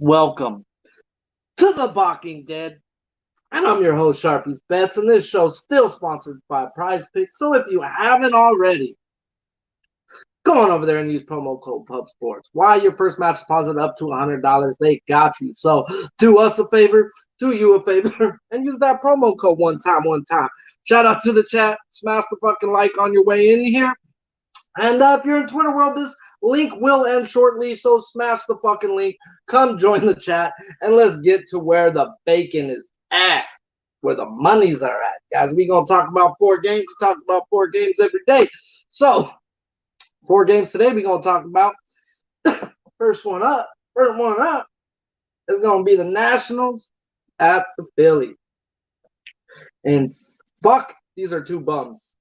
Welcome to the Balking Dead, and I'm your host, Sharpie's Bets, and this show's still sponsored by Prize Picks. So if you haven't already, go on over there and use promo code PubSports. Why your first match deposit up to $100? They got you. So do us a favor, do you a favor, and use that promo code one time. Shout out to the chat. Smash the fucking like on your way in here. And if you're in Twitter world, this link will end shortly, so smash the fucking link. Come join the chat, and let's get to where the bacon is at, where the monies are at. Guys, we're going to talk about 4 games. We talk about 4 games every day. So, 4 games today we're going to talk about. First one up is going to be the Nationals at the Phillies. And fuck, these are 2 bums.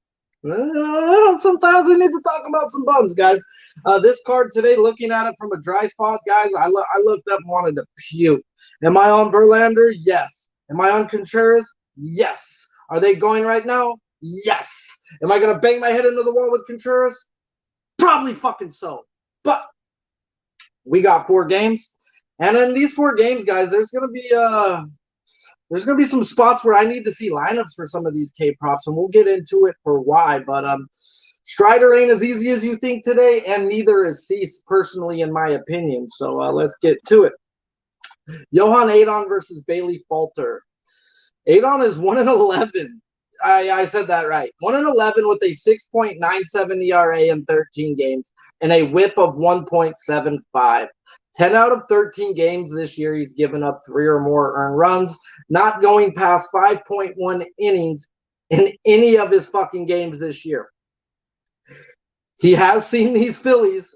Sometimes we need to talk about some bums, guys. This card today, looking at it from a dry spot, guys, I looked up and wanted to puke. Am I on Verlander? Yes. Am I on Contreras? Yes. Are they going right now? Yes. Am I going to bang my head into the wall with Contreras? Probably fucking so. But we got 4 games. And in these 4 games, guys, there's going to be some spots where I need to see lineups for some of these K-props, and we'll get into it for why. But Strider ain't as easy as you think today, and neither is Cease, personally, in my opinion. So let's get to it. Johan Adon versus Bailey Falter. Adon is 1-11. I said that right. 1-11 with a 6.97 ERA in 13 games and a whip of 1.75. 10 out of 13 games this year, he's given up 3 or more earned runs, not going past 5.1 innings in any of his fucking games this year. He has seen these Phillies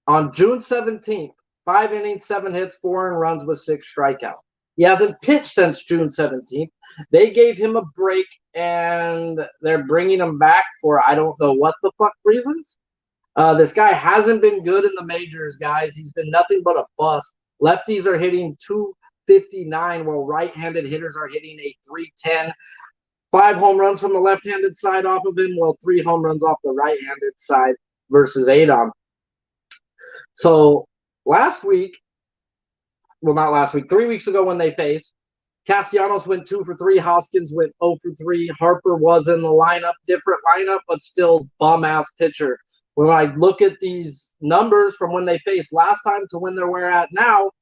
on June 17th, 5 innings, 7 hits, 4 earned runs with 6 strikeouts. He hasn't pitched since June 17th. They gave him a break, and they're bringing him back for I don't know what the fuck reasons. This guy hasn't been good in the majors, guys. He's been nothing but a bust. Lefties are hitting 259, while right-handed hitters are hitting a 310. 5 home runs from the left-handed side off of him, while 3 home runs off the right-handed side versus Adon. So last week, well, not last week, 3 weeks ago when they faced, Castellanos went 2 for 3. Hoskins went 0 for 3. Harper was in the lineup, different lineup, but still bum-ass pitcher. When I look at these numbers from when they faced last time to when they're where at now,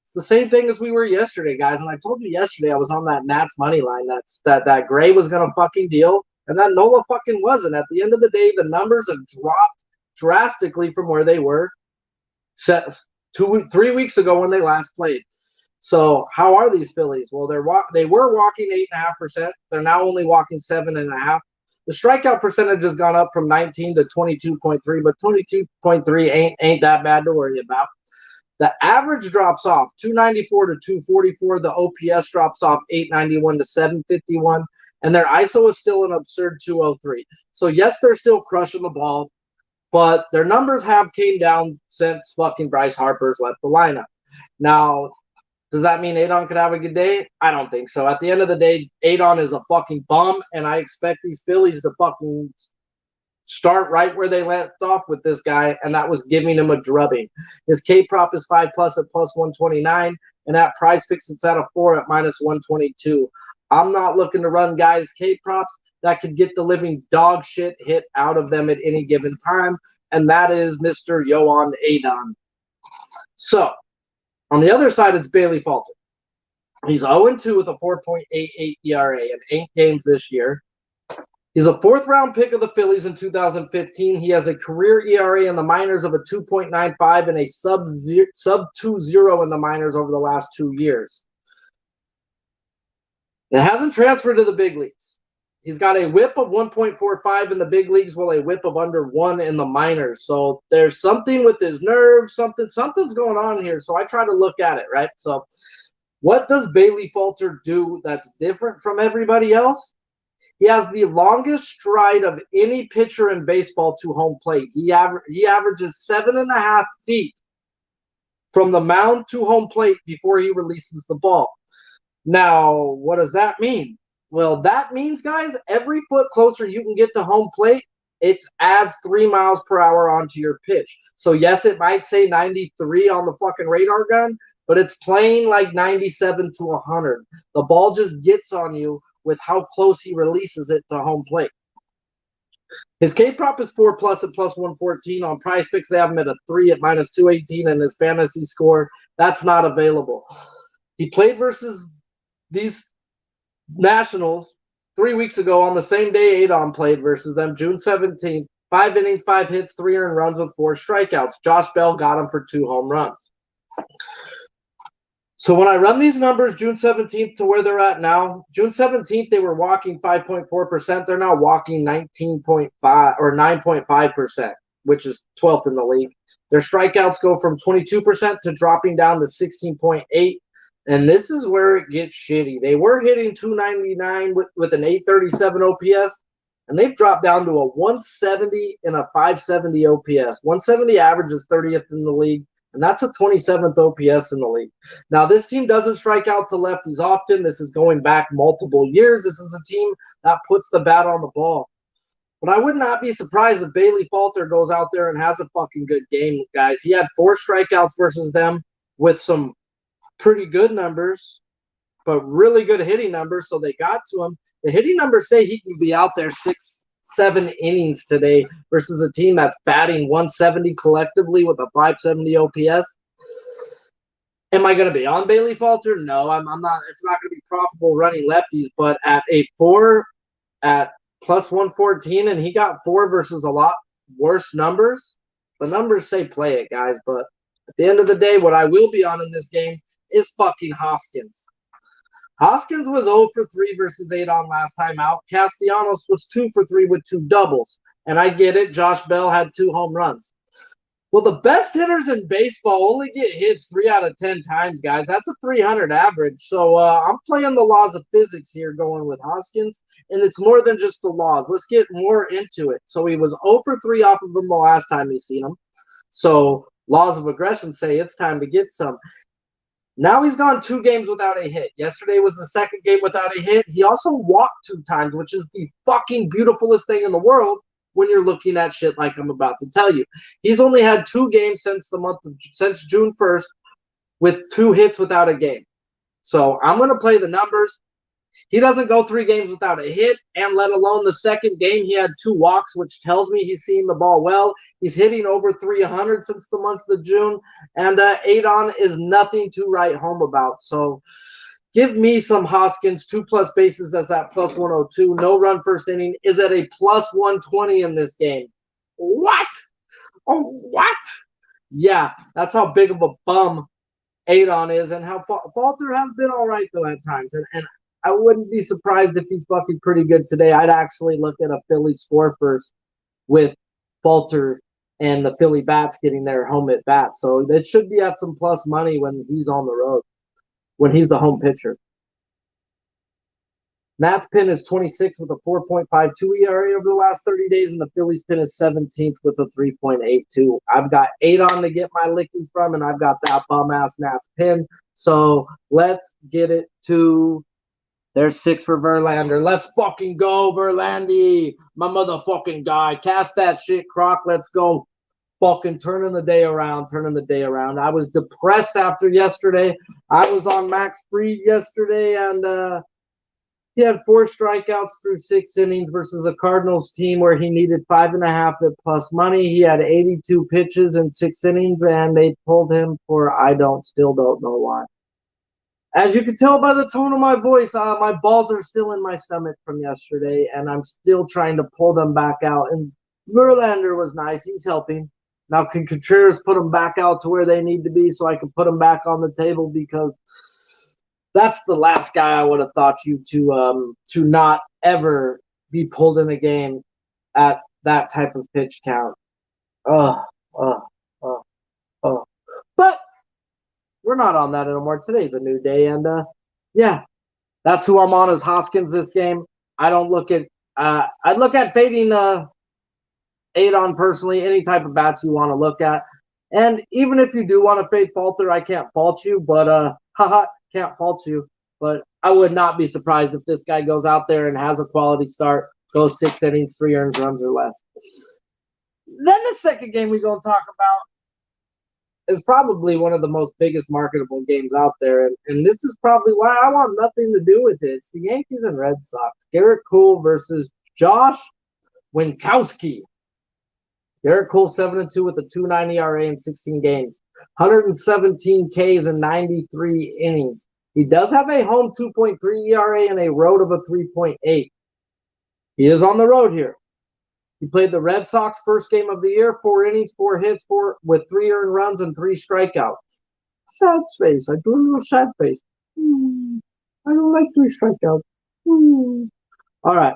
it's the same thing as we were yesterday, guys. And I told you yesterday I was on that Nats money line that Gray was going to fucking deal, and that Nola fucking wasn't. At the end of the day, the numbers have dropped drastically from where they were 3 weeks ago when they last played. So how are these Phillies? Well, they were walking 8.5%. They're now only walking 7.5%. The strikeout percentage has gone up from 19 to 22.3, but 22.3 ain't that bad to worry about. The average drops off 294 to 244. The OPS drops off 891 to 751, and their ISO is still an absurd 203. So yes, they're still crushing the ball, but their numbers have came down since fucking Bryce Harper's left the lineup. Now, does that mean Adon could have a good day? I don't think so. At the end of the day, Adon is a fucking bum, and I expect these Phillies to fucking start right where they left off with this guy, and that was giving him a drubbing. His K-prop is 5+ at plus 129, and at Prize Picks it's at a 4 at minus 122. I'm not looking to run guys K-props that could get the living dog shit hit out of them at any given time, and that is Mr. Johan Adon. So, on the other side, it's Bailey Falter. He's 0-2 with a 4.88 ERA in 8 games this year. He's a 4th-round pick of the Phillies in 2015. He has a career ERA in the minors of a 2.95 and a sub-2.0 in the minors over the last 2 years. It hasn't transferred to the big leagues. He's got a whip of 1.45 in the big leagues, while a whip of under 1 in the minors. So there's something with his nerves, something's going on here. So I try to look at it, right? So what does Bailey Falter do that's different from everybody else? He has the longest stride of any pitcher in baseball to home plate. He averages 7.5 feet from the mound to home plate before he releases the ball. Now, what does that mean? Well, that means, guys, every foot closer you can get to home plate, it adds 3 miles per hour onto your pitch. So, yes, it might say 93 on the fucking radar gun, but it's playing like 97 to 100. The ball just gets on you with how close he releases it to home plate. His K prop is 4 plus at plus 114. On Prize Picks, they have him at a 3 at minus 218, and his fantasy score, that's not available. He played versus these Nationals 3 weeks ago on the same day Adon played versus them, June 17th. 5 innings, 5 hits, 3 earned runs with 4 strikeouts. Josh Bell got him for 2 home runs. So when I run these numbers, June 17th to where they're at now, June 17th, they were walking 5.4%. They're now walking 19.5 or 9.5%, which is 12th in the league. Their strikeouts go from 22% to dropping down to 16.8. And this is where it gets shitty. They were hitting 299 with an 837 OPS, and they've dropped down to a 170 and a 570 OPS. 170 average is 30th in the league, and that's a 27th OPS in the league. Now, this team doesn't strike out to lefties often. This is going back multiple years. This is a team that puts the bat on the ball. But I would not be surprised if Bailey Falter goes out there and has a fucking good game, guys. He had 4 strikeouts versus them with some pretty good numbers, but really good hitting numbers, so they got to him. The hitting numbers say he can be out there 6-7 innings today versus a team that's batting 170 collectively with a 570 OPS. Am I going to be on Bailey Falter? No, I'm not. It's not going to be profitable running lefties, but at a 4 at plus 114, and he got 4 versus a lot worse numbers, the numbers say play it, guys. But at the end of the day, what I will be on in this game is fucking Hoskins. Hoskins was 0 for 3 versus Adon last time out. Castellanos was 2 for 3 with 2 doubles. And I get it, Josh Bell had 2 home runs. Well, the best hitters in baseball only get hits 3 out of 10 times, guys. That's a 300 average. So I'm playing the laws of physics here going with Hoskins, and it's more than just the laws. Let's get more into it. So he was 0 for 3 off of him the last time he seen him. So laws of aggression say it's time to get some. Now he's gone 2 games without a hit. Yesterday was the second game without a hit. He also walked 2 times, which is the fucking beautifulest thing in the world when you're looking at shit like I'm about to tell you. He's only had 2 games since June 1st with 2 hits without a game. So I'm going to play the numbers. He doesn't go 3 games without a hit, and let alone the second game, he had 2 walks, which tells me he's seeing the ball well. He's hitting over 300 since the month of June, and Adon is nothing to write home about. So give me some Hoskins. 2+ bases as at plus 102. No run first inning is at a plus 120 in this game. What? Oh, what? Yeah, that's how big of a bum Adon is, and how Falter has been all right, though, at times. And I wouldn't be surprised if he's fucking pretty good today. I'd actually look at a Philly score first with Falter and the Philly bats getting their home at bat. So it should be at some plus money when he's on the road, when he's the home pitcher. Nats pin is 26 with a 4.52 ERA over the last 30 days, and the Phillies pin is 17th with a 3.82. I've got Adon to get my lickings from, and I've got that bum-ass Nats pin. So let's get it to... There's 6 for Verlander. Let's fucking go, Verlandy. My motherfucking guy. Cast that shit, Croc. Let's go. Fucking turning the day around. I was depressed after yesterday. I was on Max Fried yesterday, and he had 4 strikeouts through 6 innings versus a Cardinals team where he needed 5.5 at plus money. He had 82 pitches in 6 innings, and they pulled him for still don't know why. As you can tell by the tone of my voice, my balls are still in my stomach from yesterday, and I'm still trying to pull them back out. And Verlander was nice. He's helping. Now, can Contreras put them back out to where they need to be so I can put them back on the table? Because that's the last guy I would have thought you to not ever be pulled in a game at that type of pitch count. But we're not on that anymore. Today's a new day, and yeah, that's who I'm on as Hoskins this game. I don't look at I'd look at fading Adon personally, any type of bats you want to look at. And even if you do want to fade Falter, I can't fault you, but can't fault you. But I would not be surprised if this guy goes out there and has a quality start, Goes 6 innings, 3 earned runs or less. Then the second game we're going to talk about is probably one of the most biggest marketable games out there. And this is probably why I want nothing to do with it. It's the Yankees and Red Sox. Garrett Cole versus Josh Winkowski. Garrett Cole 7-2 with a 2.9 ERA in 16 games. 117 Ks in 93 innings. He does have a home 2.3 ERA and a road of a 3.8. He is on the road here. He played the Red Sox first game of the year, 4 innings, 4 hits, with 3 earned runs and 3 strikeouts. Sad face. I do a little sad face. I don't like 3 strikeouts. All right.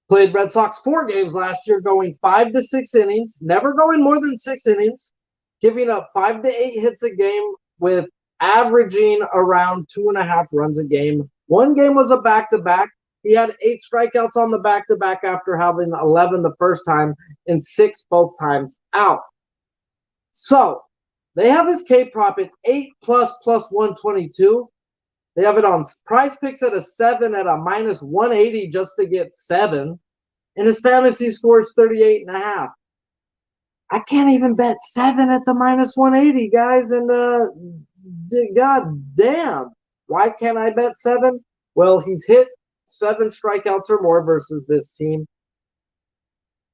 Played Red Sox 4 games last year, going 5 to 6 innings, never going more than 6 innings, giving up 5 to 8 hits a game with averaging around 2.5 runs a game. One game was a back-to-back. He had 8 strikeouts on the back-to-back after having 11 the first time and 6 both times out. So they have his K prop at 8 plus 122. They have it on Prize Picks at a 7 at a minus 180 just to get 7. And his fantasy score is 38.5. I can't even bet 7 at the minus 180, guys. And god damn. Why can't I bet 7? Well, he's hit 7 strikeouts or more versus this team.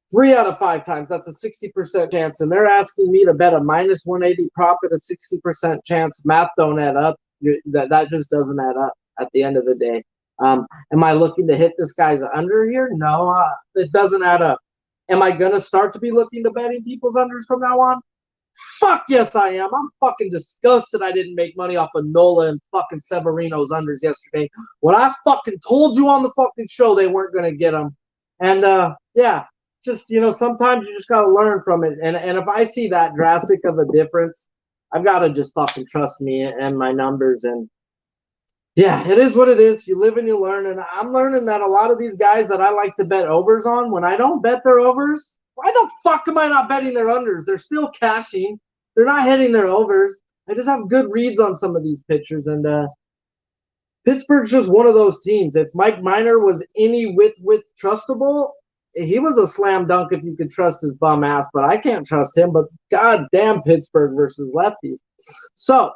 3 out of 5 times. That's a 60% chance. And they're asking me to bet a minus 180 prop at a 60% chance. Math don't add up. That just doesn't add up at the end of the day. Am I looking to hit this guy's under here? No, it doesn't add up. Am I going to start to be looking to betting people's unders from now on? Fuck yes, I am. I'm fucking disgusted I didn't make money off of Nola and fucking Severino's unders yesterday when I fucking told you on the fucking show they weren't going to get them. And, yeah, just, sometimes you just got to learn from it. And if I see that drastic of a difference, I've got to just fucking trust me and my numbers. And, yeah, it is what it is. You live and you learn. And I'm learning that a lot of these guys that I like to bet overs on, when I don't bet their overs, why the fuck am I not betting their unders? They're still cashing. They're not hitting their overs. I just have good reads on some of these pitchers. And Pittsburgh's just one of those teams. If Mike Minor was any with trustable, he was a slam dunk if you could trust his bum ass. But I can't trust him. But goddamn Pittsburgh versus lefties. So,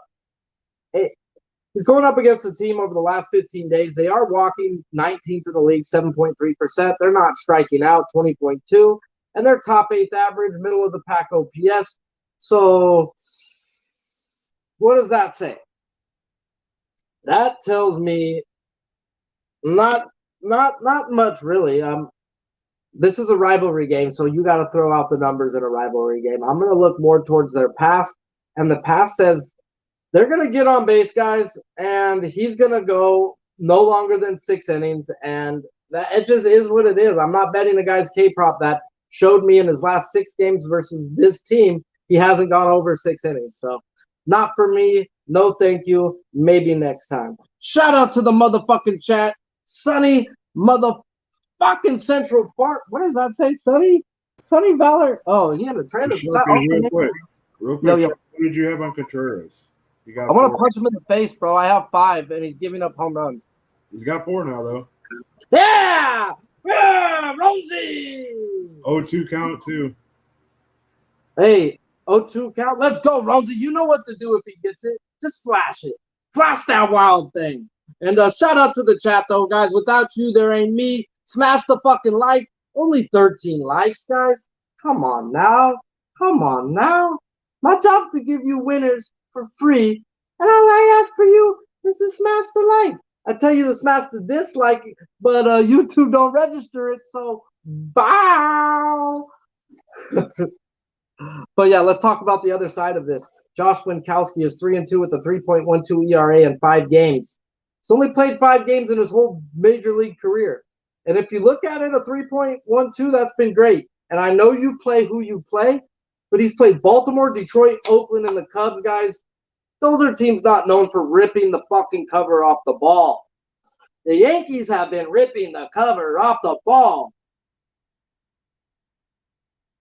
he's going up against a team over the last 15 days. They are walking 19th in the league, 7.3%. They're not striking out, 20.2%. And they're top 8th average, middle of the pack OPS. So what does that say? That tells me not much really. This is a rivalry game, so you got to throw out the numbers in a rivalry game. I'm going to look more towards their past, and the past says they're going to get on base, guys, and he's going to go no longer than 6 innings, and it just is what it is. I'm not betting a guy's K-prop that showed me in his last 6 games versus this team, he hasn't gone over 6 innings. So, not for me. No, thank you. Maybe next time. Shout out to the motherfucking chat. Sunny motherfucking Central Park. What does that say? Sunny Valor. Oh, he had a trailer. Real quick. Yo. What did you have on Contreras? I want to punch him in the face, bro. I have 5, and he's giving up home runs. He's got 4 now, though. Yeah! Yeah, Rosie! 0-2 count, too. Hey, 0-2 count. Let's go, Rosie. You know what to do if he gets it. Just flash it. Flash that wild thing. And shout out to the chat, though, guys. Without you, there ain't me. Smash the fucking like. Only 13 likes, guys. Come on now. My job's to give you winners for free. And all I ask for you is to smash the like. I tell you to smash the dislike, but YouTube don't register it, so bow. But yeah, let's talk about the other side of this. Josh Winkowski is 3-2 with a 3.12 ERA in 5 games. He's only played 5 games in his whole major league career. And if you look at it, a 3.12, that's been great. And I know you play who you play, but he's played Baltimore, Detroit, Oakland, and the Cubs, guys. Those are teams not known for ripping the fucking cover off the ball. The Yankees have been ripping the cover off the ball.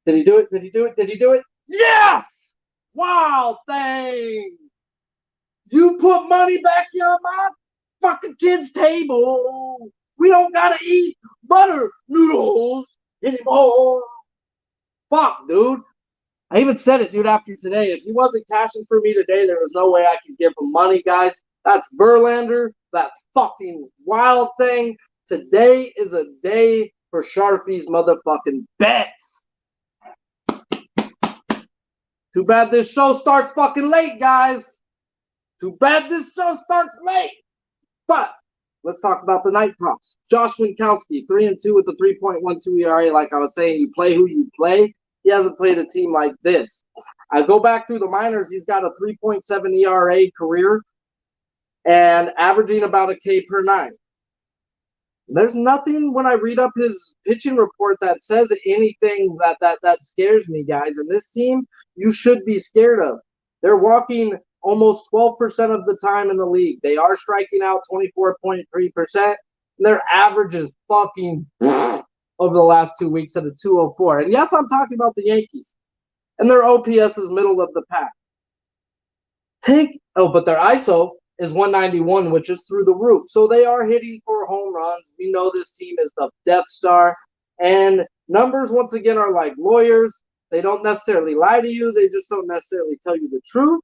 Did he do it? Yes! Wow, thing. You put money back on my fucking kid's table. We don't gotta eat butter noodles anymore. Fuck, dude. I even said it, dude, after today. If he wasn't cashing for me today, there was no way I could give him money, guys. That's Verlander. That's fucking wild thing. Today is a day for Sharpie's motherfucking bets. Too bad this show starts fucking late, guys. Too bad this show starts late. But let's talk about the night props. Josh Winkowski, 3-2 with a 3.12 ERA. Like I was saying, you play who you play. He hasn't played a team like this. I go back through the minors. He's got a 3.7 ERA career and averaging about a K per nine. There's nothing when I read up his pitching report that says anything that scares me, guys. And this team, you should be scared of. They're walking almost 12% of the time in the league. They are striking out 24.3%. And their average is fucking over the last 2 weeks at a 204. And yes, I'm talking about the Yankees. And their OPS is middle of the pack. But their ISO is 191, which is through the roof. So they are hitting for home runs. We know this team is the Death Star. And numbers, once again, are like lawyers. They don't necessarily lie to you. They just don't necessarily tell you the truth.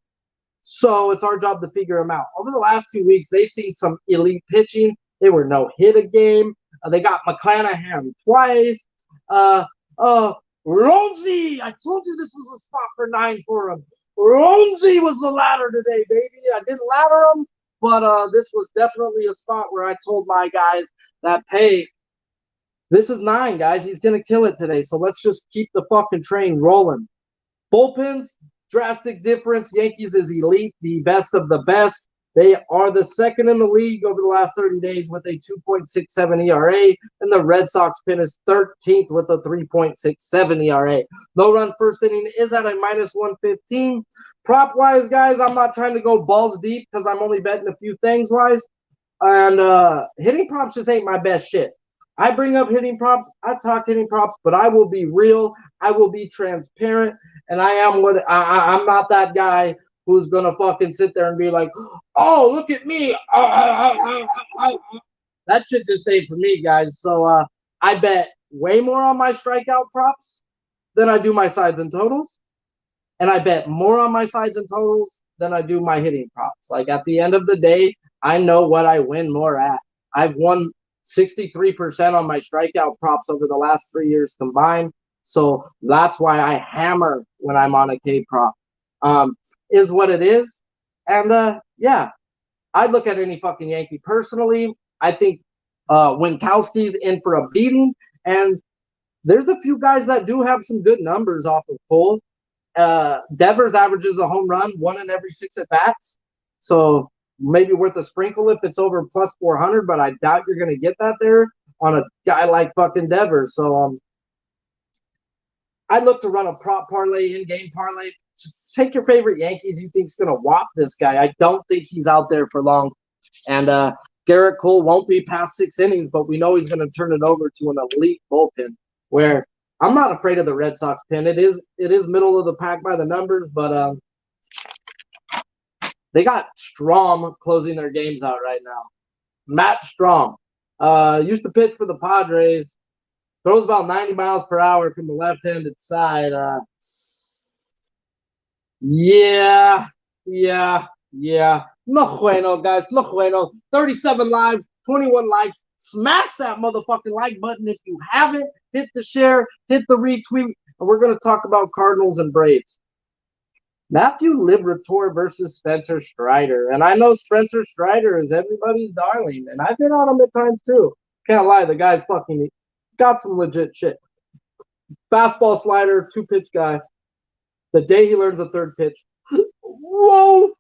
So it's our job to figure them out. Over the last 2 weeks, they've seen some elite pitching. They were no-hit a game. They got McClanahan twice. Ronzi, I told you this was a spot for 9 for him. Ronzi was the ladder today, baby. I didn't ladder him, but this was definitely a spot where I told my guys that, hey, this is 9, guys. He's going to kill it today, so let's just keep the fucking train rolling. Bullpens, drastic difference. Yankees is elite, the best of the best. They are the second in the league over the last 30 days with a 2.67 ERA, and the Red Sox finished 13th with a 3.67 ERA. No run first inning is at a minus 115. Prop-wise, guys, I'm not trying to go balls deep because I'm only betting a few things-wise. And hitting props just ain't my best shit. I bring up hitting props, I talk hitting props, but I will be real, I will be transparent, and I'm not that guy who's gonna fucking sit there and be like, oh, look at me. That shit just ain't for me, guys. So I bet way more on my strikeout props than I do my sides and totals. And I bet more on my sides and totals than I do my hitting props. Like at the end of the day, I know what I win more at. I've won 63% on my strikeout props over the last 3 years combined. So that's why I hammer when I'm on a K prop. Is what it is. And yeah, I'd look at any fucking Yankee personally. I think Winkowski's in for a beating. And there's a few guys that do have some good numbers off of Cole. Devers averages a home run 1 in every 6 at bats. So maybe worth a sprinkle if it's over plus 400, but I doubt you're going to get that there on a guy like fucking Devers. So I'd look to run a prop parlay, in-game parlay. Just take your favorite Yankees you think's going to whop this guy. I don't think he's out there for long. And Garrett Cole won't be past 6 innings, but we know he's going to turn it over to an elite bullpen where I'm not afraid of the Red Sox pen. It is middle of the pack by the numbers, but they got Strom closing their games out right now. Matt Strom used to pitch for the Padres. Throws about 90 miles per hour from the left-handed side. Yeah. No bueno, guys. No bueno. 37 live, 21 likes. Smash that motherfucking like button if you haven't. Hit the share, hit the retweet, and we're going to talk about Cardinals and Braves. Matthew Liberatore versus Spencer Strider. And I know Spencer Strider is everybody's darling, and I've been on him at times too. Can't lie, the guy's fucking got some legit shit. Fastball slider, 2-pitch guy. The day he learns a 3rd pitch. Whoa.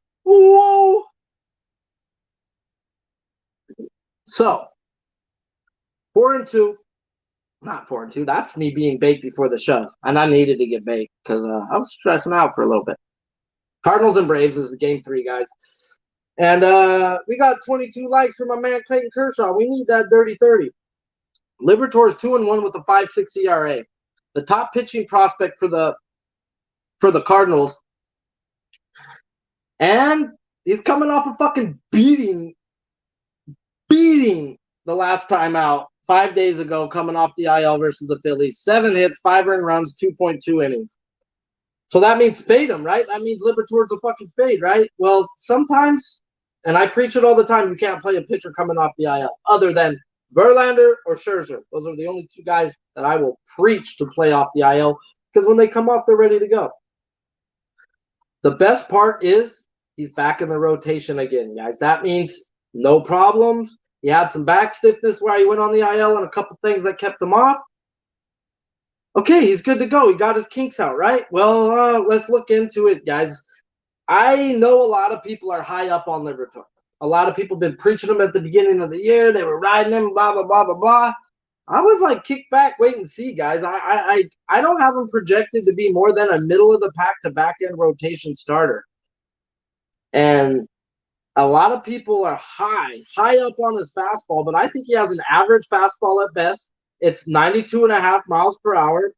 So, 4-2. Not 4-2. That's me being baked before the show. And I needed to get baked because I was stressing out for a little bit. Cardinals and Braves is the game 3, guys. And we got 22 likes from my man Clayton Kershaw. We need that dirty 30. Liberatore is 2-1 with a 5.6 ERA. The top pitching prospect for the Cardinals. And he's coming off a fucking beating the last time out 5 days ago, coming off the IL versus the Phillies. 7 hits, 5 earned runs, 2.2 innings. So that means fade him, right? That means Liberatord's a fucking fade, right? Well, sometimes, and I preach it all the time, you can't play a pitcher coming off the IL other than Verlander or Scherzer. Those are the only 2 guys that I will preach to play off the IL because when they come off, they're ready to go. The best part is he's back in the rotation again, guys. That means no problems. He had some back stiffness where he went on the IL and a couple things that kept him off. Okay, he's good to go. He got his kinks out, right? Well, let's look into it, guys. I know a lot of people are high up on Liberatore. A lot of people have been preaching him at the beginning of the year. They were riding him, blah, blah, blah, blah, blah. I was like, kick back, wait and see, guys. I don't have him projected to be more than a middle of the pack to back end rotation starter. And a lot of people are high up on his fastball, but I think he has an average fastball at best. It's 92.5 miles per hour.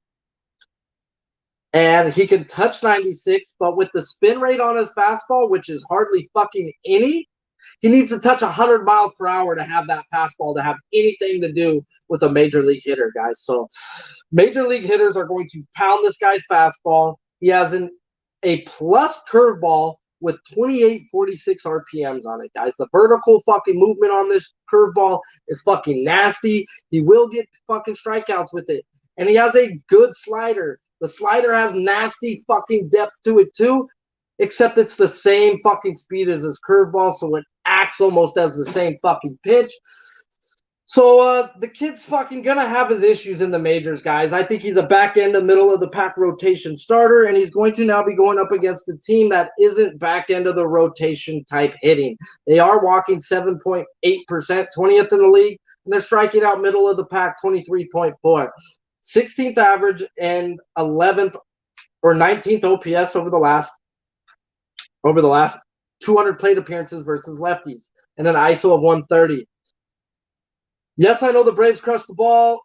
And he can touch 96, but with the spin rate on his fastball, which is hardly fucking any, he needs to touch 100 miles per hour to have that fastball to have anything to do with a major league hitter, guys. So major league hitters are going to pound this guy's fastball. He has a plus curveball with 2846 RPMs on it, guys. The vertical fucking movement on this curveball is fucking nasty. He will get fucking strikeouts with it. And he has a good slider. The slider has nasty fucking depth to it too, except it's the same fucking speed as his curveball, so it acts almost as the same fucking pitch. So the kid's fucking gonna have his issues in the majors, guys. I think he's a back end, middle of the pack rotation starter, and he's going to now be going up against a team that isn't back end of the rotation type hitting. They are walking 7.8%, 20th in the league, and they're striking out middle of the pack 23.4. 16th average and 11th or 19th OPS over the last 200 plate appearances versus lefties, and an ISO of 130. Yes, I know the Braves crushed the ball,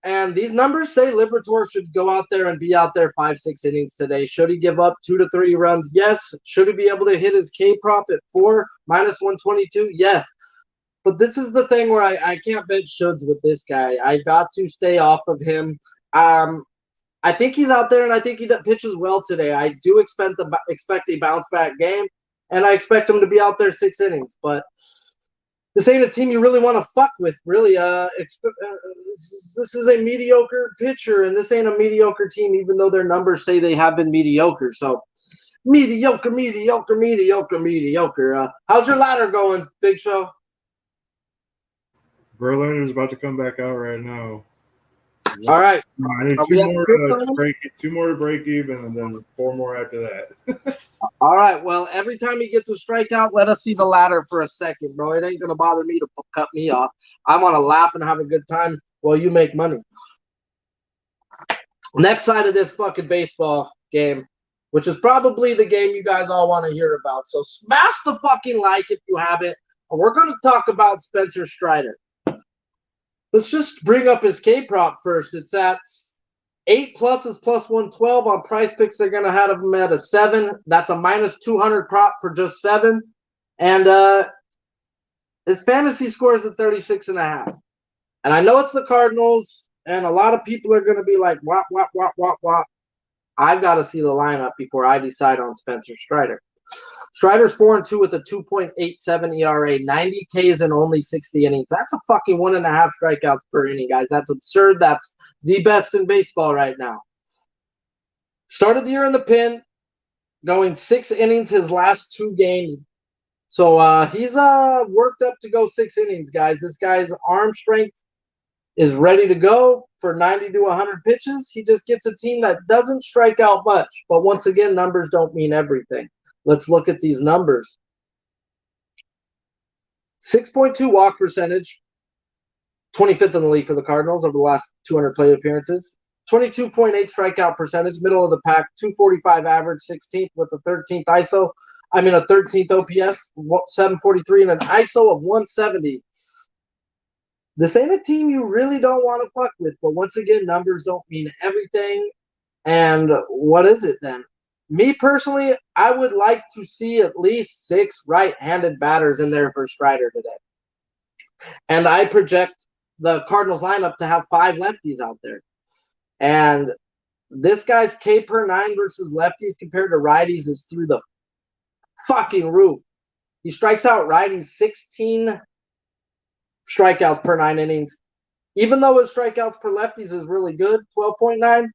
and these numbers say Liberatore should go out there and be out there 5-6 innings today. Should he give up 2 to 3 runs? Yes. Should he be able to hit his K prop at 4 minus 122? Yes. But this is the thing where I can't bet shoulds with this guy. I got to stay off of him. I think he's out there, and I think he pitches well today. I do expect a bounce-back game, and I expect him to be out there 6 innings. But this ain't a team you really want to fuck with, really. This is a mediocre pitcher, and this ain't a mediocre team, even though their numbers say they have been mediocre. So, mediocre. How's your ladder going, Big Show? Verlander's about to come back out right now. All right. I need 2 more to break even, and then 4 more after that. All right. Well, every time he gets a strikeout, let us see the ladder for a second, bro. It ain't going to bother me to cut me off. I'm going to laugh and have a good time while you make money. Next side of this fucking baseball game, which is probably the game you guys all want to hear about. So smash the fucking like if you haven't. And we're going to talk about Spencer Strider. Let's just bring up his K prop first. It's at 8 plus is plus 112 on Price Picks. They're going to have him at a 7. That's a minus 200 prop for just 7. And his fantasy score is at 36.5. And I know it's the Cardinals, and a lot of people are going to be like, what. I've got to see the lineup before I decide on Spencer Strider. Strider's 4-2 with a 2.87 ERA, 90 Ks in only 60 innings. That's a fucking 1.5 strikeouts per inning, guys. That's absurd. That's the best in baseball right now. Started the year in the pen, going 6 innings his last 2 games. So he's worked up to go 6 innings, guys. This guy's arm strength is ready to go for 90 to 100 pitches. He just gets a team that doesn't strike out much. But once again, numbers don't mean everything. Let's look at these numbers. 6.2 walk percentage, 25th in the league for the Cardinals over the last 200 plate appearances. 22.8 strikeout percentage, middle of the pack, 245 average, 16th with a 13th ISO. A 13th OPS, 743, and an ISO of 170. This ain't a team you really don't want to fuck with, but once again, numbers don't mean everything. And what is it then? Me personally, I would like to see at least 6 right-handed batters in there for Strider today. And I project the Cardinals lineup to have 5 lefties out there. And this guy's K per 9 versus lefties compared to righties is through the fucking roof. He strikes out righties 16 strikeouts per 9 innings. Even though his strikeouts per lefties is really good, 12.9,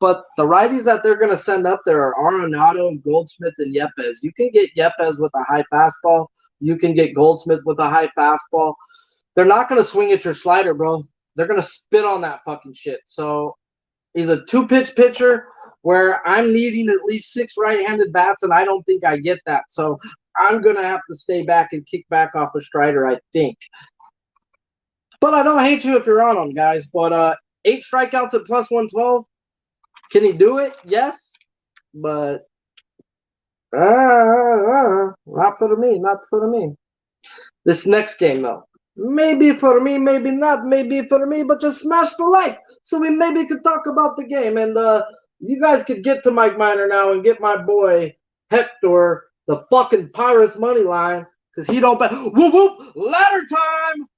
but the righties that they're going to send up there are Arenado, Goldschmidt, and Yepez. You can get Yepez with a high fastball. You can get Goldschmidt with a high fastball. They're not going to swing at your slider, bro. They're going to spit on that fucking shit. So he's a 2-pitch pitcher where I'm needing at least 6 right-handed bats, and I don't think I get that. So I'm going to have to stay back and kick back off a Strider, I think. But I don't hate you if you're on him, guys. But 8 strikeouts at plus 112. Can he do it? Yes. But not for me. Not for me. This next game, though. Maybe for me, maybe not. Maybe for me, but just smash the like so we maybe could talk about the game. And you guys could get to Mike Minor now and get my boy Hector the fucking Pirates money line because he don't bet. Whoop, whoop. Ladder time.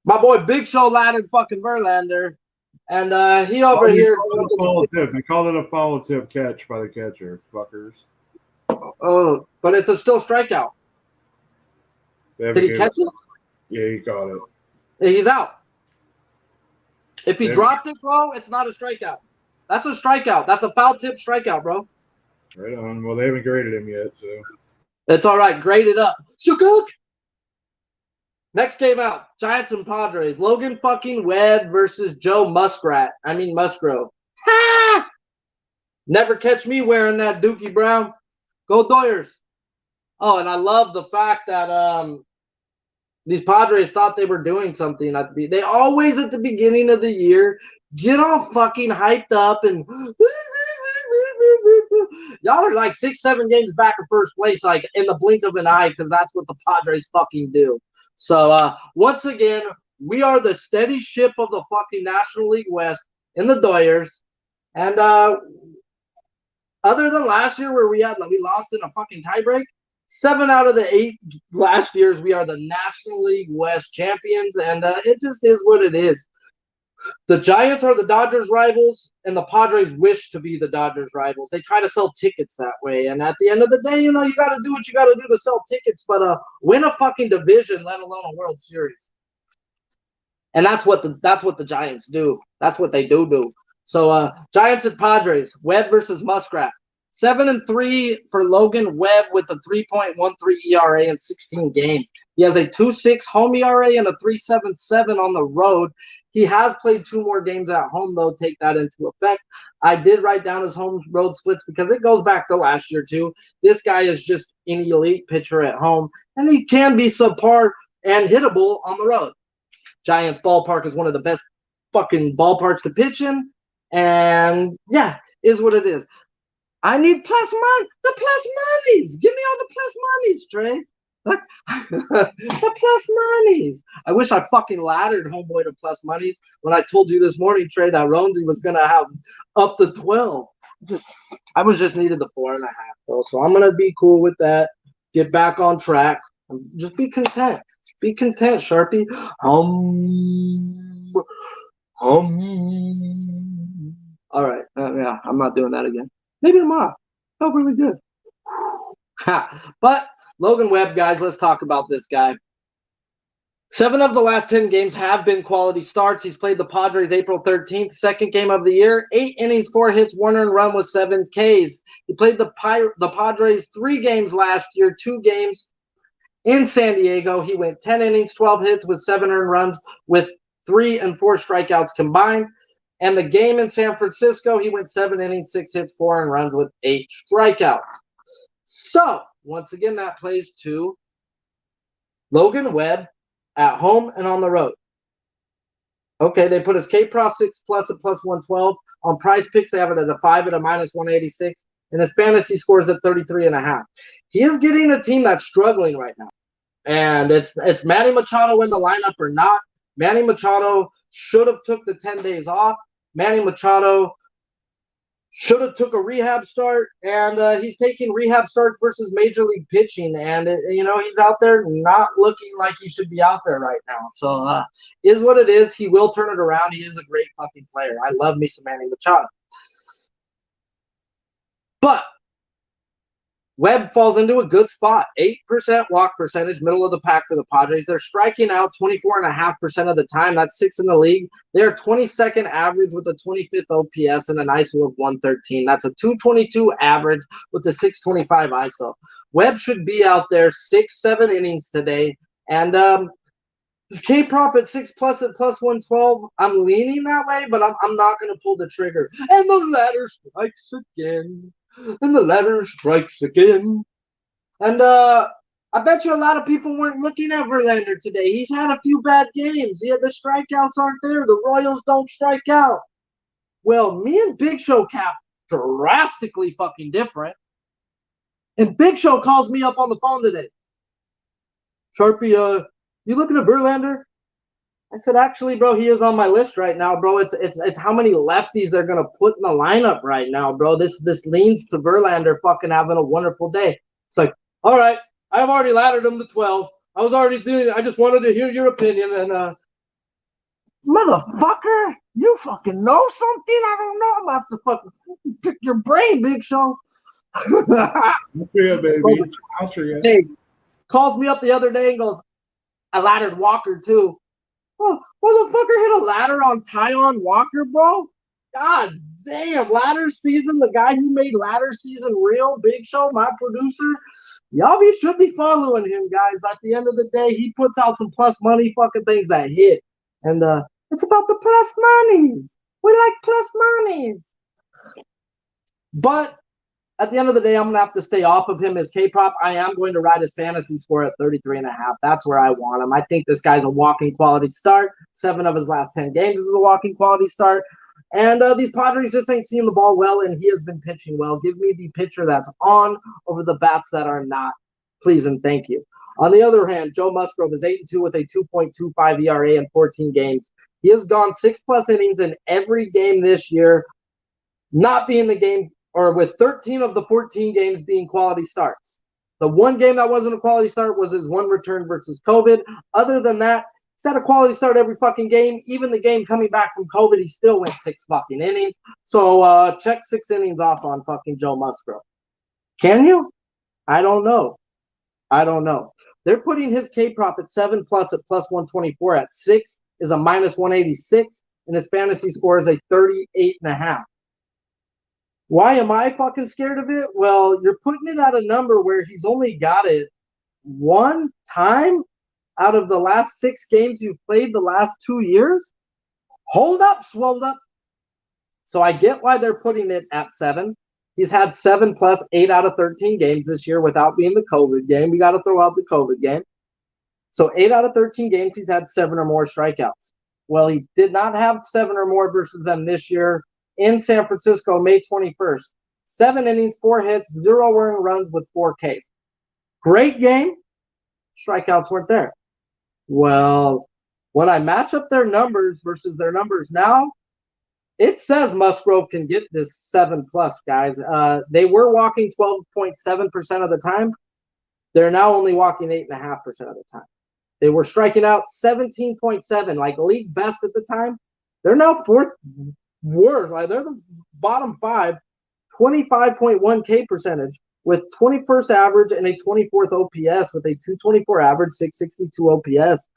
My boy Big Show laddered fucking Verlander. And he over here. They called it a follow tip catch by the catcher, fuckers. Oh, but it's a still strikeout. Did he catch it? Yeah, he caught it. He's out. If he dropped it, bro, it's not a strikeout. That's a strikeout. That's a foul tip strikeout, bro. Right on. Well, they haven't graded him yet, so. It's all right. Grade it up. Shukuk. Next game out. Giants and Padres. Logan fucking Webb versus Joe Musgrove. Ha! Never catch me wearing that Dookie Brown. Go Doyers. Oh, and I love the fact that these Padres thought they were doing something at the they always at the beginning of the year get all fucking hyped up and y'all are like 6-7 games back in first place, like in the blink of an eye, because that's what the Padres fucking do. So once again, we are the steady ship of the fucking National League West in the Doyers. And other than last year where we lost in a fucking tiebreak, 7 out of the 8 last years, we are the National League West champions, and it just is what it is. The Giants are the Dodgers rivals, and the Padres wish to be the Dodgers rivals. They try to sell tickets that way, and at the end of the day, you got to do what you got to do to sell tickets, but win a fucking division, let alone a World Series. And that's what the Giants do. That's what they do. So Giants and Padres, Webb versus Muskrat. 7-3 for Logan Webb with a 3.13 ERA in 16 games. He has a 2.6 home ERA and a 3.77 on the road. He has played 2 more games at home, though. Take that into effect. I did write down his home road splits because it goes back to last year, too. This guy is just an elite pitcher at home, and he can be subpar and hittable on the road. Giants ballpark is one of the best fucking ballparks to pitch in, and yeah, is what it is. I need plus money. The plus monies. Give me all the plus monies, Trey. The plus monies. I wish I fucking laddered homeboy to plus monies when I told you this morning, Trey, that Ronzi was gonna have up to 12. I was just needed the 4.5 though, so I'm gonna be cool with that. Get back on track. Just be content. Be content, Sharpie. All right. Yeah, I'm not doing that again. Maybe tomorrow. Felt really good. But Logan Webb, guys, let's talk about this guy. 7 of the last 10 games have been quality starts. He's played the Padres April 13th, second game of the year. 8 innings, 4 hits, 1 earned run with 7 Ks. He played the Padres 3 games last year, 2 games in San Diego. He went 10 innings, 12 hits with 7 earned runs with 3 and 4 strikeouts combined. And the game in San Francisco, he went 7 innings, 6 hits, 4 earned runs with 8 strikeouts. So, once again, that plays to Logan Webb at home and on the road. Okay, they put his K-Pro 6 plus at plus 112. On Prize Picks, they have it at a 5 at a minus 186. And his fantasy scores at 33.5. He is getting a team that's struggling right now. And it's Manny Machado in the lineup or not. Manny Machado should have took the 10 days off. Manny Machado should have took a rehab start, and he's taking rehab starts versus major league pitching, and he's out there not looking like he should be out there right now. So is what it is. He will turn it around. He is a great fucking player. I love me some Manny Machado. But Webb falls into a good spot. 8% walk percentage, middle of the pack for the Padres. They're striking out 24.5% of the time. That's 6th in the league. They're 22nd average with a 25th OPS and an ISO of 113. That's a 222 average with a 625 ISO. Webb should be out there 6-7 innings today. And K-Prop at 6+ at plus 112. I'm leaning that way, but I'm not going to pull the trigger. And the ladder strikes again. And the ladder strikes again. And I bet you a lot of people weren't looking at Verlander today. He's had a few bad games. Yeah, the strikeouts aren't there. The Royals don't strike out. Well, me and Big Show cap drastically fucking different. And Big Show calls me up on the phone today. Sharpie, you looking at Verlander? I said, actually, bro, he is on my list right now, bro. It's how many lefties they're gonna put in the lineup right now, bro. This leans to Verlander fucking having a wonderful day. It's like, all right, I've already laddered him to 12. I was already doing it. I just wanted to hear your opinion. And motherfucker, you fucking know something? I don't know. I'm gonna have to fucking pick your brain, Big Show. Yeah, baby. Hey, calls me up the other day and goes, I laddered Walker too. Oh, motherfucker hit a ladder on Taijuan Walker, bro. God damn, ladder season. The guy who made ladder season real, Big Show, my producer. Y'all should be following him, guys. At the end of the day, he puts out some plus money fucking things that hit. And it's about the plus monies. We like plus monies. But at the end of the day, I'm going to have to stay off of him as K-Prop. I am going to ride his fantasy score at 33.5. That's where I want him. I think this guy's a walking quality start. 7 of his last 10 games is a walking quality start. And these Padres just ain't seeing the ball well, and he has been pitching well. Give me the pitcher that's on over the bats that are not. Please and thank you. On the other hand, Joe Musgrove is 8-2 with a 2.25 ERA in 14 games. He has gone 6+ innings in every game this year, not being the game, or with 13 of the 14 games being quality starts. The one game that wasn't a quality start was his one return versus COVID. Other than that, he's had a quality start every fucking game. Even the game coming back from COVID, he still went 6 fucking innings. So check 6 innings off on fucking Joe Musgrove. Can you? I don't know. They're putting his K-Prop at 7+ at plus 124. At 6 is a minus 186, and his fantasy score is a 38.5. Why am I fucking scared of it? Well, you're putting it at a number where he's only got it one time out of the last 6 games you've played the last 2 years. Hold up, swolled up. So I get why they're putting it at 7. He's had 7+ 8 out of 13 games this year without being the COVID game. We got to throw out the COVID game. So 8 out of 13 games, he's had 7 or more strikeouts. Well, he did not have 7 or more versus them this year in San Francisco, May 21st. 7 innings, 4 hits, 0 earned runs with 4 Ks. Great game. Strikeouts weren't there. Well, when I match up their numbers versus their numbers now, it says Musgrove can get this 7+, guys. They were walking 12.7% of the time. They're now only walking 8.5% of the time. They were striking out 17.7, like league best at the time. They're now 4th worst. Like they're the bottom 5, 25.1 K percentage with 21st average and a 24th OPS with a 224 average, 662 OPS.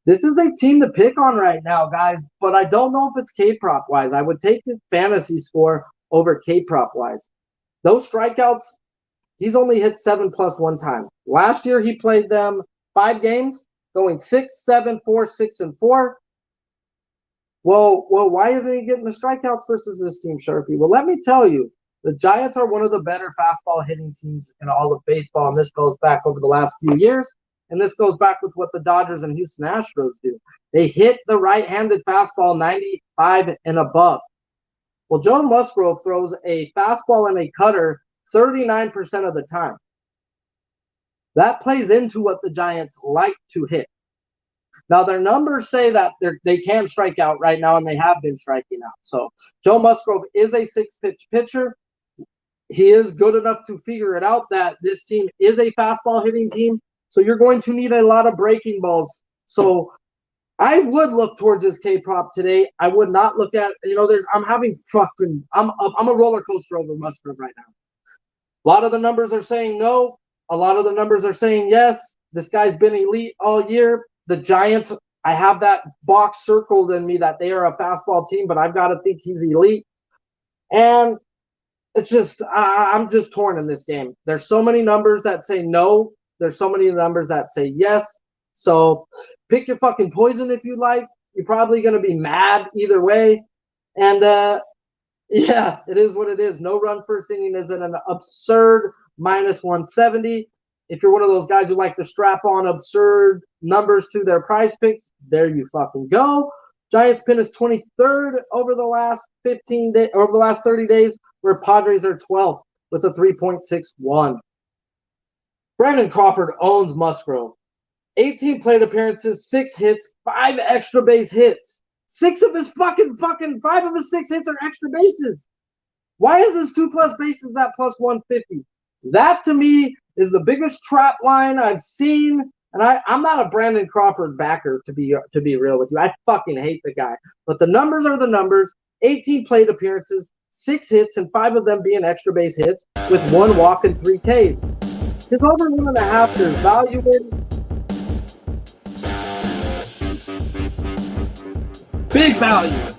This is a team to pick on right now, guys, but I don't know if it's K-Prop wise. I would take the fantasy score over K-Prop wise. Those strikeouts, he's only hit 7+ one time. Last year, he played them 5 games, going 6, 7, 4, 6, and 4. Well, why isn't he getting the strikeouts versus this team, Sharpie? Well, let me tell you, the Giants are one of the better fastball hitting teams in all of baseball, and this goes back over the last few years, and this goes back with what the Dodgers and Houston Astros do. They hit the right-handed fastball 95 and above. Well, Joe Musgrove throws a fastball and a cutter 39% of the time. That plays into what the Giants like to hit. Now, their numbers say that they can strike out right now, and they have been striking out. So Joe Musgrove is a 6-pitch pitcher. He is good enough to figure it out that this team is a fastball hitting team. So you're going to need a lot of breaking balls. So I would look towards this K prop today. I would not look at, I'm a roller coaster over Musgrove right now. A lot of the numbers are saying no. A lot of the numbers are saying yes. This guy's been elite all year. The Giants, I have that box circled in me that they are a fastball team, but I've got to think he's elite. And it's just, I'm just torn in this game. There's so many numbers that say no. There's so many numbers that say yes. So pick your fucking poison if you like. You're probably going to be mad either way. And, yeah, it is what it is. No run first inning is an absurd -170. If you're one of those guys who like to strap on absurd numbers to their prize picks, there you fucking go. Giants pin is 23rd over the last 30 days, where Padres are 12th with a 3.61. Brandon Crawford owns Musgrove. 18 plate appearances, 6 hits, 5 extra base hits. 5 of his 6 hits are extra bases. Why is this 2+ bases at +150? That to me is the biggest trap line I've seen. And I'm not a Brandon Crawford backer, to be real with you. I fucking hate the guy. But the numbers are the numbers. 18 plate appearances, 6 hits, and 5 of them being extra base hits with 1 walk and 3 Ks. His over 1.5 is valuable. Big value.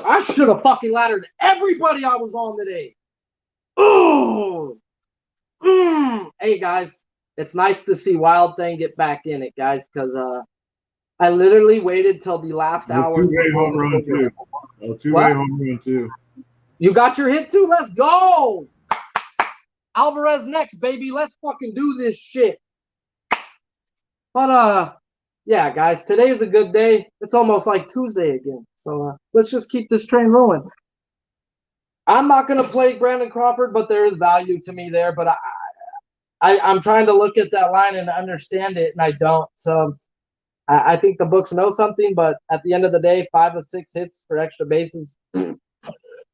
I should have fucking laddered everybody I was on today. Ooh. Hey, guys. It's nice to see Wild Thing get back in it, guys, because I literally waited till the last hour. Two-way home run, too. A two-way home run, too. You got your hit, too? Let's go. Alvarez next, baby. Let's fucking do this shit. But, yeah, guys, today is a good day. It's almost like Tuesday again. So let's just keep this train rolling. I'm not going to play Brandon Crawford, but there is value to me there. But I'm trying to look at that line and understand it, and I don't. So I think the books know something, but at the end of the day, 5 of 6 hits for extra bases.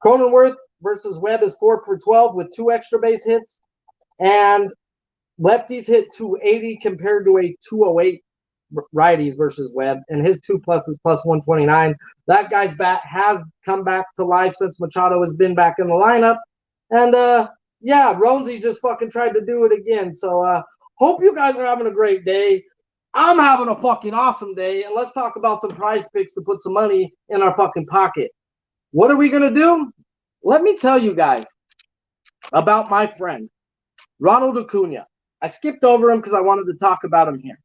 Cronenworth versus Webb is 4 for 12 with 2 extra base hits. And lefties hit 280 compared to a 208 righties versus Webb. And his 2+ is +129. That guy's bat has come back to life since Machado has been back in the lineup. And, yeah, Ronesy just fucking tried to do it again. So, hope you guys are having a great day. I'm having a fucking awesome day. And let's talk about some prize picks to put some money in our fucking pocket. What are we going to do? Let me tell you guys about my friend, Ronald Acuna. I skipped over him because I wanted to talk about him here.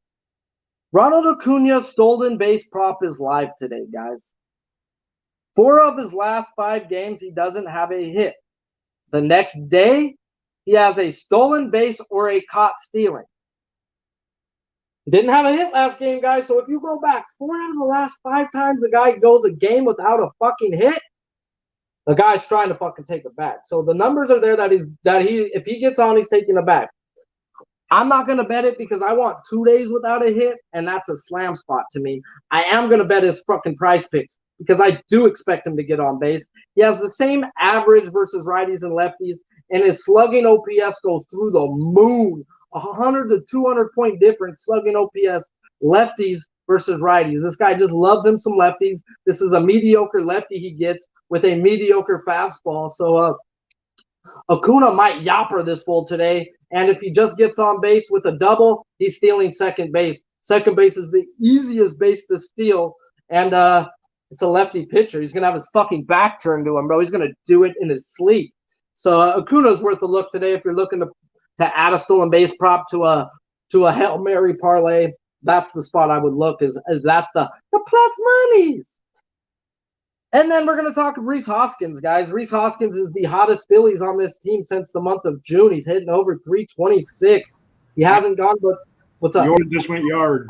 Ronald Acuna's stolen base prop is live today, guys. 4 of his last 5 games, he doesn't have a hit. The next day, he has a stolen base or a caught stealing. He didn't have a hit last game, guys. So if you go back 4 out of the last 5 times the guy goes a game without a fucking hit, the guy's trying to fucking take it back. So the numbers are there that if he gets on, he's taking it back. I'm not going to bet it because I want 2 days without a hit, and that's a slam spot to me. I am going to bet his fucking prize picks because I do expect him to get on base. He has the same average versus righties and lefties, and his slugging OPS goes through the moon. 100 to 200 point difference slugging OPS lefties versus righties. This guy just loves him some lefties. This is a mediocre lefty he gets with a mediocre fastball. So Acuna might yapper this fool today. And if he just gets on base with a double, he's stealing second base. Second base is the easiest base to steal. And it's a lefty pitcher. He's going to have his fucking back turned to him, bro. He's going to do it in his sleep. So Acuna's worth a look today if you're looking to add a stolen base prop to a Hail Mary parlay. That's the spot I would look, is that's the plus monies. And then we're going to talk Rhys Hoskins, guys. Rhys Hoskins is the hottest Phillies on this team since the month of June. He's hitting over 326. He hasn't gone, but what's up? Jordan just went yard.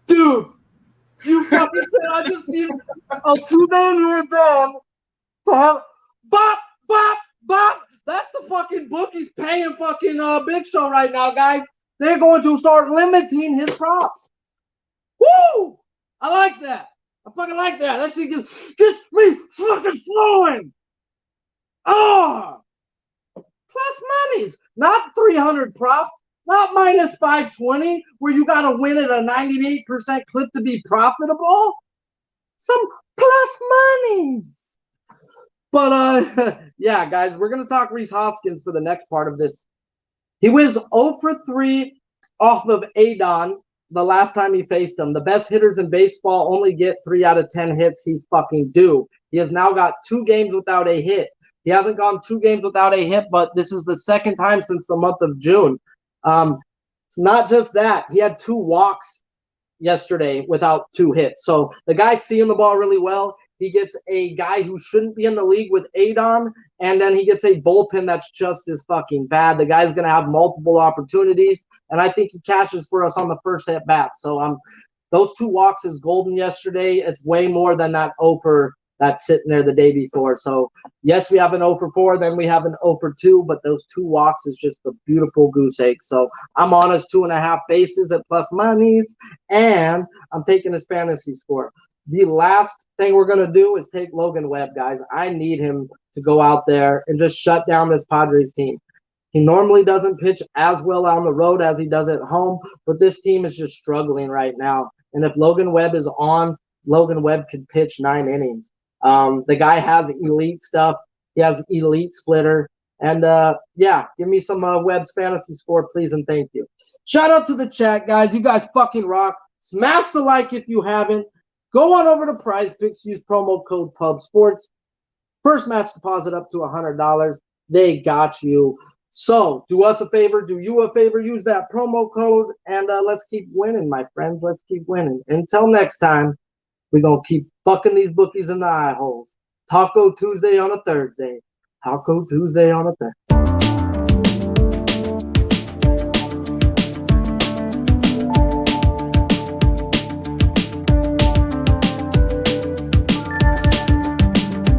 Dude, you fucking said I just need a 2-man here down to have bop, bop, Bob, that's the fucking bookies paying fucking Big Show right now, guys. They're going to start limiting his props. Woo! I like that. I fucking like that. That shit gets me fucking flowing. Ah! Plus monies, not 300 props, not minus 520, where you got to win at a 98% clip to be profitable. Some plus monies. But yeah, guys, we're gonna talk Rhys Hoskins for the next part of this. He was 0 for 3 off of Adon the last time he faced him. The best hitters in baseball only get 3 out of 10 hits. He's fucking due. He has now got 2 games without a hit. He hasn't gone 2 games without a hit, but this is the second time since the month of June. It's not just that. He had 2 walks yesterday without 2 hits. So the guy's seeing the ball really well. He gets a guy who shouldn't be in the league with Adon, and then he gets a bullpen that's just as fucking bad. The guy's going to have multiple opportunities, and I think he cashes for us on the first at bat. So those 2 walks is golden yesterday. It's way more than that 0 for that's sitting there the day before. So yes, we have an 0 for 4, then we have an 0 for 2, but those 2 walks is just a beautiful goose egg. So I'm on his 2.5 bases at plus monies, and I'm taking his fantasy score. The last thing we're going to do is take Logan Webb, guys. I need him to go out there and just shut down this Padres team. He normally doesn't pitch as well on the road as he does at home, but this team is just struggling right now. And if Logan Webb is on, Logan Webb could pitch 9 innings. The guy has elite stuff. He has elite splitter. And, yeah, give me some Webb's fantasy score, please, and thank you. Shout out to the chat, guys. You guys fucking rock. Smash the like if you haven't. Go on over to Prize Picks. Use promo code PUBSports. First match deposit up to $100. They got you. So do us a favor. Do you a favor. Use that promo code. And let's keep winning, my friends. Let's keep winning. Until next time, we're going to keep fucking these bookies in the eye holes. Taco Tuesday on a Thursday. Taco Tuesday on a Thursday.